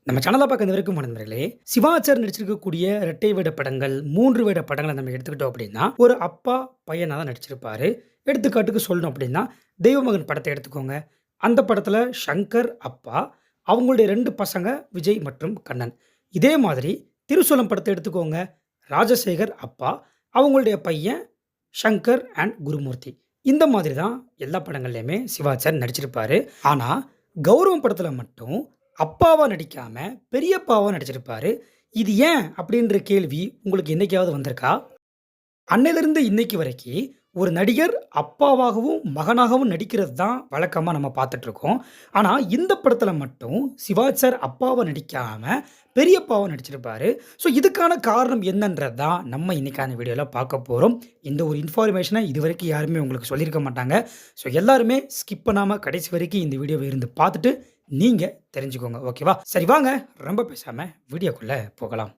நம்ம சேனலை பார்க்க வரைக்கும் நண்பர்களே, சிவா சார் நடிச்சிருக்கக்கூடிய இரட்டை வேட படங்கள், 3 வேட படங்கள நம்ம எடுத்துக்கிட்டோம் அப்படின்னா, ஒரு அப்பா, பையனா தான் நடிச்சிருப்பாரு. எடுத்துக்காட்டுக்கு சொல்லணும் அப்படின்னா, தெய்வமகன் படத்த எடுத்துக்கோங்க. அந்த படத்துல ஷங்கர் அப்பா, அவங்களுடைய 2 பசங்க விஜய் மற்றும் கண்ணன். இதே மாதிரி திருசூலம் படத்த எடுத்துக்கோங்க. ராஜசேகர் அப்பா, அவங்களுடைய பையன் ஷங்கர் அண்ட் குருமூர்த்தி. இந்த மாதிரி தான் எல்லா படங்கள்லயுமே சிவா சார் நடிச்சிருப்பாரு. ஆனா, கௌரவம் படத்துல மட்டும் அப்பாவா நடிக்காம, பெரியப்பாவா நடிச்சிருப்பாரு. இது ஏன்? அப்படின்ற கேள்வி உங்களுக்கு என்னைக்காவது வந்திருக்கா? அன்னையிலிருந்து இன்னைக்கு வரைக்கி, ஒரு நடிகர் அப்பாவாகவும், மகனாகவும் நடிக்கிறது தான் வழக்கமா நம்ம பார்த்துட்டுருக்கோம். ஆனா, இந்த படத்துல மட்டும் சிவா சார் அப்பாவா நடிக்காம, பெரியப்பாவா நடிச்சிருப்பாரு. ஸோ, இதுக்கான காரணம் என்னன்றது தான் நம்ம இன்னைக்கான வீடியோல பார்க்க போறோம். இந்த ஒரு இன்ஃபர்மேஷன இதுவரைக்கும் யாருமே உங்களுக்கு சொல்லியிருக்க மாட்டாங்க. ஸோ, எல்லாருமே ஸ்கிப் பண்ணாம கடைசி வரைக்கும் இந்த வீடியோவ இருந்து பார்த்துட்டு, நீங்க தெரிஞ்சுக்கோங்க. ஓகேவா? சரி வாங்க, ரொம்ப பேசாம வீடியோக்குள்ள போகலாம்.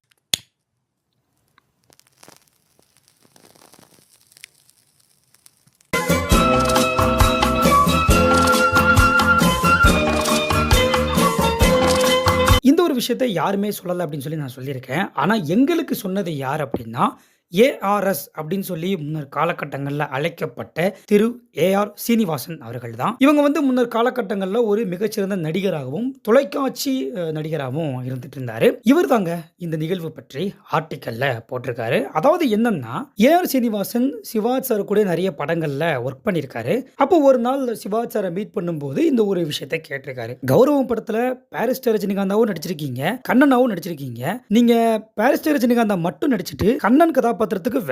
இந்த ஒரு விஷயத்த யாருமே சொல்லல அப்படின்னு சொல்லி நான் சொல்லியிருக்கேன். ஆனா எங்களுக்கு சொன்னது யார் அப்படின்னா, ஏஆர்எஸ் அப்படின்னு சொல்லி முன்னர் காலகட்டங்கள்ல அழைக்கப்பட்ட திரு ஏஆர் சீனிவாசன் அவர்கள் தான். இவங்க வந்து முன்னர் காலகட்டங்கள்ல ஒரு மிகச்சிறந்த நடிகராகவும், தொலைக்காட்சி நடிகராகவும் இருந்துட்டு இருந்தாரு. இவர் தாங்க இந்த நிகழ்வு பற்றி ஆர்டிக்கல்ல போட்டிருக்காரு. அதாவது என்னன்னா, ஏஆர் சீனிவாசன் சிவா சார் கூட நிறைய படங்கள்ல ஒர்க் பண்ணியிருக்காரு. அப்போ ஒரு நாள் சிவா சாரை மீட் பண்ணும்போது இந்த ஒரு விஷயத்த கேட்டிருக்காரு. கௌரவம் படத்துல பாரிஸ்டர் ரஜினிகாந்தாவும் நடிச்சிருக்கீங்க, கண்ணனாவும் நடிச்சிருக்கீங்க. நீங்க பாரிஸ்டர் ரஜினிகாந்தா மட்டும் நடிச்சிட்டு கண்ணன் கதாபாத்திரத்துக்கு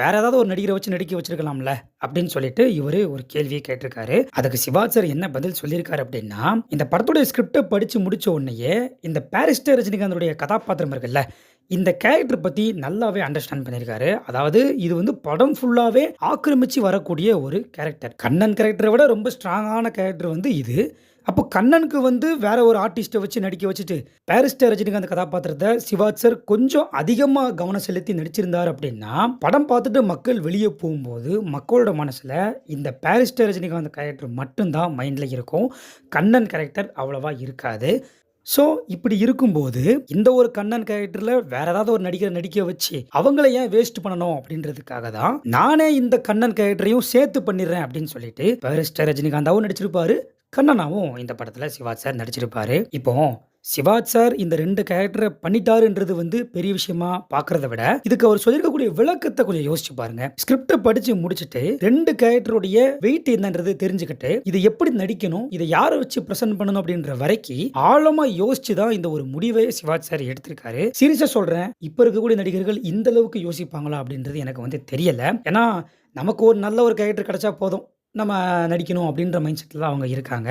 வேற ஏதாவது ஒரு நடிகரை வச்சு நடிக்க வச்சிருக்கலாம்ல அப்படின்னு சொல்லிட்டு இவரு ஒரு கேள்வியை கேட்டிருக்காரு. அதுக்கு சிவா சார் என்ன பதில் சொல்லியிருக்காரு அப்படின்னா, இந்த படத்தோட ஸ்கிரிப்டை படிச்சு முடிச்ச உடனேயே இந்த பாரிஸ்டர் ரஜினிகாந்தோடைய கதாபாத்திரம் இருக்குல்ல, இந்த கேரக்டர் பத்தி நல்லாவே அண்டர்ஸ்டாண்ட் பண்ணியிருக்காரு. அதாவது இது வந்து படம் ஃபுல்லாவே ஆக்கிரமிச்சு வரக்கூடிய ஒரு கேரக்டர். கண்ணன் கேரக்டரை விட ரொம்ப ஸ்ட்ராங்கான கேரக்டர் வந்து இது. அப்போ கண்ணனுக்கு வந்து வேற ஒரு ஆர்டிஸ்ட்டை வச்சு நடிக்க வச்சுட்டு, பாரிஸ்டர் ரஜினிகாந்த் கதாபாத்திரத்தை சிவா சார் கொஞ்சம் அதிகமா கவனம் செலுத்தி நடிச்சிருந்தார் அப்படின்னா, படம் பார்த்துட்டு மக்கள் வெளியே போகும்போது, மக்களோட மனசுல இந்த பாரிஸ்டர் ரஜினிகாந்த் கேரக்டர் மட்டும் தான் மைண்ட்ல இருக்கும். கண்ணன் கேரக்டர் அவ்வளவா இருக்காது. ஸோ, இப்படி இருக்கும்போது, இந்த ஒரு கண்ணன் கேரக்டர்ல வேற ஏதாவது ஒரு நடிகரை நடிக்க வச்சு, அவங்கள ஏன் வேஸ்ட் பண்ணணும் அப்படின்றதுக்காக தான், நானே இந்த கண்ணன் கேரக்டரையும் சேர்த்து பண்ணிடுறேன் அப்படின்னு சொல்லிட்டு, பாரிஸ்டர் ரஜினிகாந்தாவும் நடிச்சிருப்பாரு. கண்ணனாவும் இந்த படத்துல சிவா சார் நடிச்சிருப்பாரு. இப்போ சிவா சார் இந்த 2 கேரக்டர பண்ணிட்டாருன்றது வந்து பெரிய விஷயமா பார்க்கறத விட, இதுக்கு அவர் சொல்லியிருக்கக்கூடிய விளக்கத்த கொஞ்சம் யோசிச்சு பாருங்க. ஸ்கிரிப்ட படிச்சு முடிச்சுட்டு 2 கேரக்டருடைய வெயிட் என்னன்றது தெரிஞ்சுக்கிட்டு, இதை எப்படி நடிக்கணும், இதை யார வச்சு பிரசன்ட் பண்ணணும் அப்படின்ற வரைக்கும் ஆழமா யோசிச்சு தான் இந்த ஒரு முடிவை சிவா சார் எடுத்திருக்காரு. சீரியஸா சொல்றேன், இப்ப இருக்கக்கூடிய நடிகர்கள் இந்த அளவுக்கு யோசிப்பாங்களா அப்படின்றது எனக்கு வந்து தெரியல. ஏன்னா, நமக்கு ஒரு நல்ல ஒரு கேரக்டர் கிடைச்சா போதும், நம்ம நடிக்கணும் அப்படின்ற மைண்ட் செட்ல தான் அவங்க இருக்காங்க.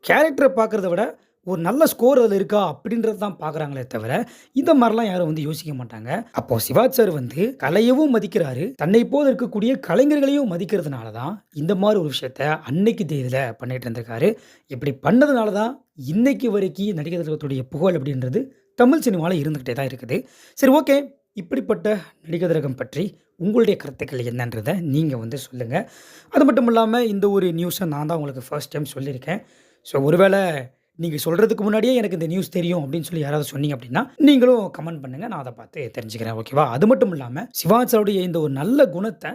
கேரக்டர பார்க்கறத விட, ஒரு நல்ல ஸ்கோர் அதில இருக்கா அப்படின்றது தான் பார்க்குறாங்களே தவிர, இந்த மாரிலாம் யாரும் வந்து யோசிக்க மாட்டாங்க. அப்போ சிவா சார் வந்து கலையவும் மதிக்கிறாரு. தன்னை போல இருக்கக்கூடிய கலைஞர்களையும் மதிக்கிறதுனால தான், இந்த மாரி ஒரு விஷயத்த அன்னைக்கு தேதியில பண்ணிட்டு இருந்திருக்காரு. இப்படி பண்ணதுனால தான், இன்னைக்கு வரைக்கும் நடிகர் திலகத்துடைய புகழ் அப்படின்றது தமிழ் சினிமால இருந்துகிட்டே தான் இருக்குது. சரி ஓகே. இப்படிப்பட்ட நடிகர் திலகம் பற்றி உங்களுடைய கருத்துக்கள் என்னன்றத நீங்க வந்து சொல்லுங்க. அது மட்டும் இல்லாம இந்த ஒரு நியூஸ நான் தான் உங்களுக்கு ஃபர்ஸ்ட் டைம் சொல்லியிருக்கேன். ஸோ ஒருவேள நீங்க சொல்றதுக்கு முன்னாடியே எனக்கு இந்த நியூஸ் தெரியும் அப்படின்னு சொல்லி யாராவது சொன்னீங்க அப்படின்னா, நீங்களும் கமெண்ட் பண்ணுங்க. நான் அத பார்த்து தெரிஞ்சுக்கிறேன். ஓகேவா? அது மட்டும் இல்லாம சிவா சாருடைய இந்த ஒரு நல்ல குணத்த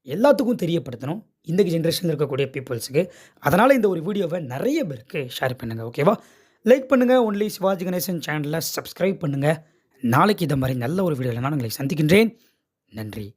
எல்லாத்துக்கும் தெரியப்படுத்தணும். இந்த ஜெனரேஷன்ல இருக்கக்கூடிய பீப்பிள்ஸ்க்கு. அதனால இந்த ஒரு வீடியோவ நெறைய பேருக்கு ஷேர் பண்ணுங்க. ஓகேவா? லைக் பண்ணுங்க. ஒன்லி சிவாஜி கணேசன் சேனல சப்ஸ்கிரைப் பண்ணுங்க. நாளைக்கு இத மாரி நல்ல ஒரு வீடியோல நான் உங்களை சந்திக்கின்றேன். நன்றி.